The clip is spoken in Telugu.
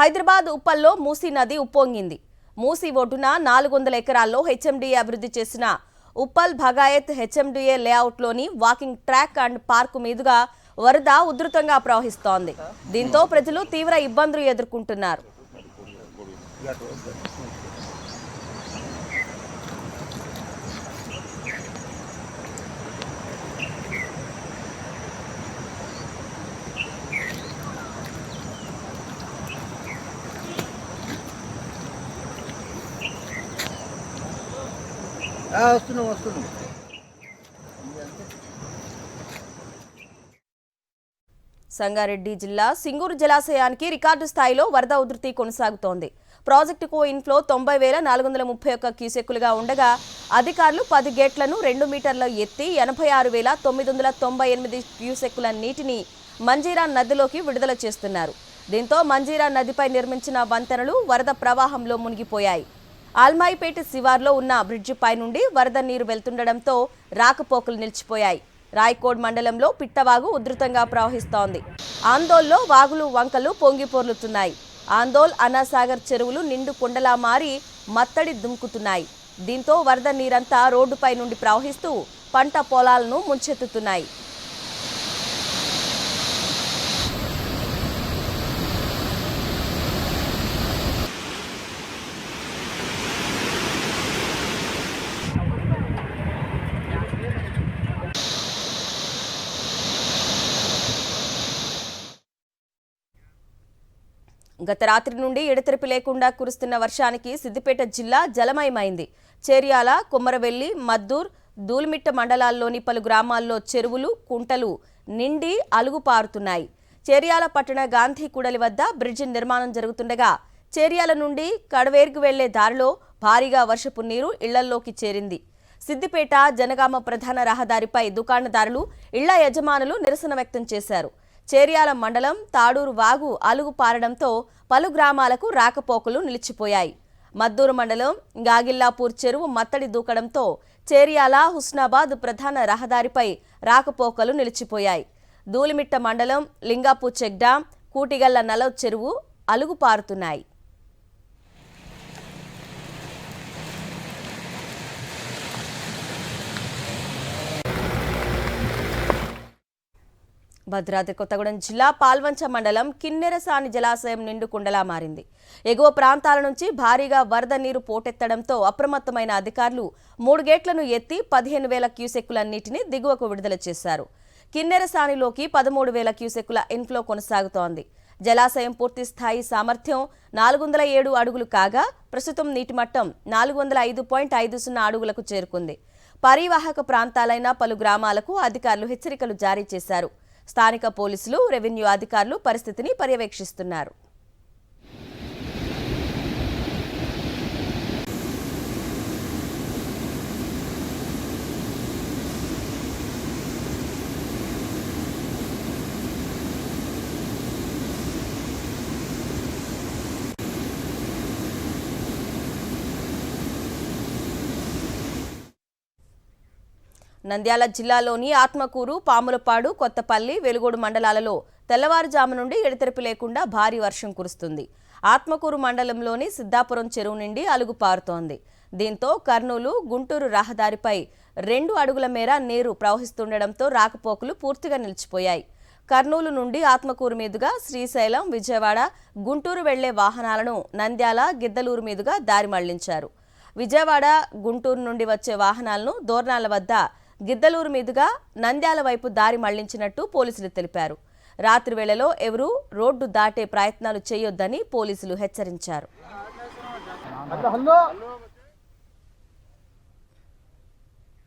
హైదరాబాద్ ఉప్పల్లో మూసీ నది ఉప్పొంగింది. మూసీ ఒడ్డున 400 ఎకరాల్లో హెచ్ఎండిఏ అభివృద్ధి చేసిన ఉప్పల్ భగాయత్ హెచ్ఎండిఏ లేఅవుట్లోని వాకింగ్ ట్రాక్ అండ్ పార్కు మీదుగా వరద ఉధృతంగా ప్రవహిస్తోంది. దీంతో ప్రజలు తీవ్ర ఇబ్బందులు ఎదుర్కొంటున్నారు. సంగారెడ్డి జిల్లా సింగూరు జలాశయానికి రికార్డు స్థాయిలో వరద ఉధృతి కొనసాగుతోంది. ప్రాజెక్టుకు ఇన్ఫ్లో 90,431 క్యూసెక్కులుగా ఉండగా అధికారులు 10 గేట్లను 2 మీటర్ల ఎత్తి 86,998 క్యూసెక్కుల నీటిని మంజీరా నదిలోకి విడుదల చేస్తున్నారు. దీంతో మంజీరా నదిపై నిర్మించిన వంతెనలు వరద ప్రవాహంలో మునిగిపోయాయి. ఆల్మాయిపేట శివార్లో ఉన్న బ్రిడ్జిపై నుండి వరద నీరు వెళ్తుండటంతో రాకపోకలు నిలిచిపోయాయి. రాయకోడ్ మండలంలో పిట్టవాగు ఉధృతంగా ప్రవహిస్తోంది. ఆందోల్లో వాగులు వంకలు పొంగిపొర్లుతున్నాయి. ఆందోల్ అన్నాసాగర్ చెరువులు నిండు కొండలా మారి మత్తడి దుంకుతున్నాయి. దీంతో వరద నీరంతా రోడ్డుపై నుండి ప్రవహిస్తూ పంట పొలాలను ముంచెత్తుతున్నాయి. గత రాత్రి నుండి ఎడతెరిపి లేకుండా కురుస్తున్న వర్షానికి సిద్దిపేట జిల్లా జలమయమైంది. చేర్యాల, కొమ్మరవెల్లి, మద్దూర్, దూల్మిట్ట మండలాల్లోని పలు గ్రామాల్లో చెరువులు, కుంటలు నిండి అలుగుపారుతున్నాయి. చేర్యాల పట్టణ గాంధీ కూడలి వద్ద బ్రిడ్జి నిర్మాణం జరుగుతుండగా చేర్యాల నుండి కడవేర్గు వెళ్లే దారిలో భారీగా వర్షపు నీరు ఇళ్లల్లోకి చేరింది. సిద్దిపేట జనగామ ప్రధాన రహదారిపై దుకాణదారులు, ఇళ్ల యజమానులు నిరసన వ్యక్తం చేశారు. చేర్యాల మండలం తాడూరు వాగు అలుగు పారడంతో పలు గ్రామాలకు రాకపోకలు నిలిచిపోయాయి. మద్దూరు మండలం గాగిల్లాపూర్ చెరువు మత్తడి దూకడంతో చేర్యాల హుస్నాబాద్ ప్రధాన రహదారిపై రాకపోకలు నిలిచిపోయాయి. దూలిమిట్ట మండలం లింగాపూర్ చెక్ డ్యాం, కూటిగల్ల నలవ్ చెరువు అలుగు పారుతున్నాయి. భద్రాద్రి కొత్తగూడెం జిల్లా పాల్వంచ మండలం కిన్నెరసాని జలాశయం నిండు కుండలా మారింది. ఎగువ ప్రాంతాల నుంచి భారీగా వరద నీరు పోటెత్తడంతో అప్రమత్తమైన అధికారులు 3 గేట్లను ఎత్తి 15,000 క్యూసెక్కుల నీటిని దిగువకు విడుదల చేశారు. కిన్నెరసానిలోకి 13,000 క్యూసెక్కుల ఇన్ఫ్లో కొనసాగుతోంది. జలాశయం పూర్తి స్థాయి సామర్థ్యం 407 అడుగులు కాగా ప్రస్తుతం నీటి మట్టం 405.50 అడుగులకు చేరుకుంది. పరివాహక ప్రాంతాలైన పలు గ్రామాలకు అధికారులు హెచ్చరికలు జారీ చేశారు. స్థానిక పోలీసులు, రెవెన్యూ అధికారులు పరిస్థితిని పర్యవేక్షిస్తున్నారు. నంద్యాల జిల్లాలోని ఆత్మకూరు, పాములపాడు, కొత్తపల్లి, వెలుగోడు మండలాలలో తెల్లవారుజాము నుండి ఎడతెరిపి లేకుండా భారీ వర్షం కురుస్తుంది. ఆత్మకూరు మండలంలోని సిద్ధాపురం చెరువు నుండి అలుగు పారుతోంది. దీంతో కర్నూలు, గుంటూరు రహదారిపై 2 అడుగుల మేర నీరు ప్రవహిస్తుండటంతో రాకపోకలు పూర్తిగా నిలిచిపోయాయి. కర్నూలు నుండి ఆత్మకూరు మీదుగా శ్రీశైలం, విజయవాడ, గుంటూరు వెళ్లే వాహనాలను నంద్యాల, గిద్దలూరు మీదుగా దారి మళ్లించారు. విజయవాడ, గుంటూరు నుండి వచ్చే వాహనాలను దోర్నాల వద్ద గిద్దలూరు మీదుగా నంద్యాల వైపు దారి మళ్లించినట్టు పోలీసులు తెలిపారు. రాత్రి వేళలో ఎవరూ రోడ్డు దాటే ప్రయత్నాలు చేయొద్దని పోలీసులు హెచ్చరించారు.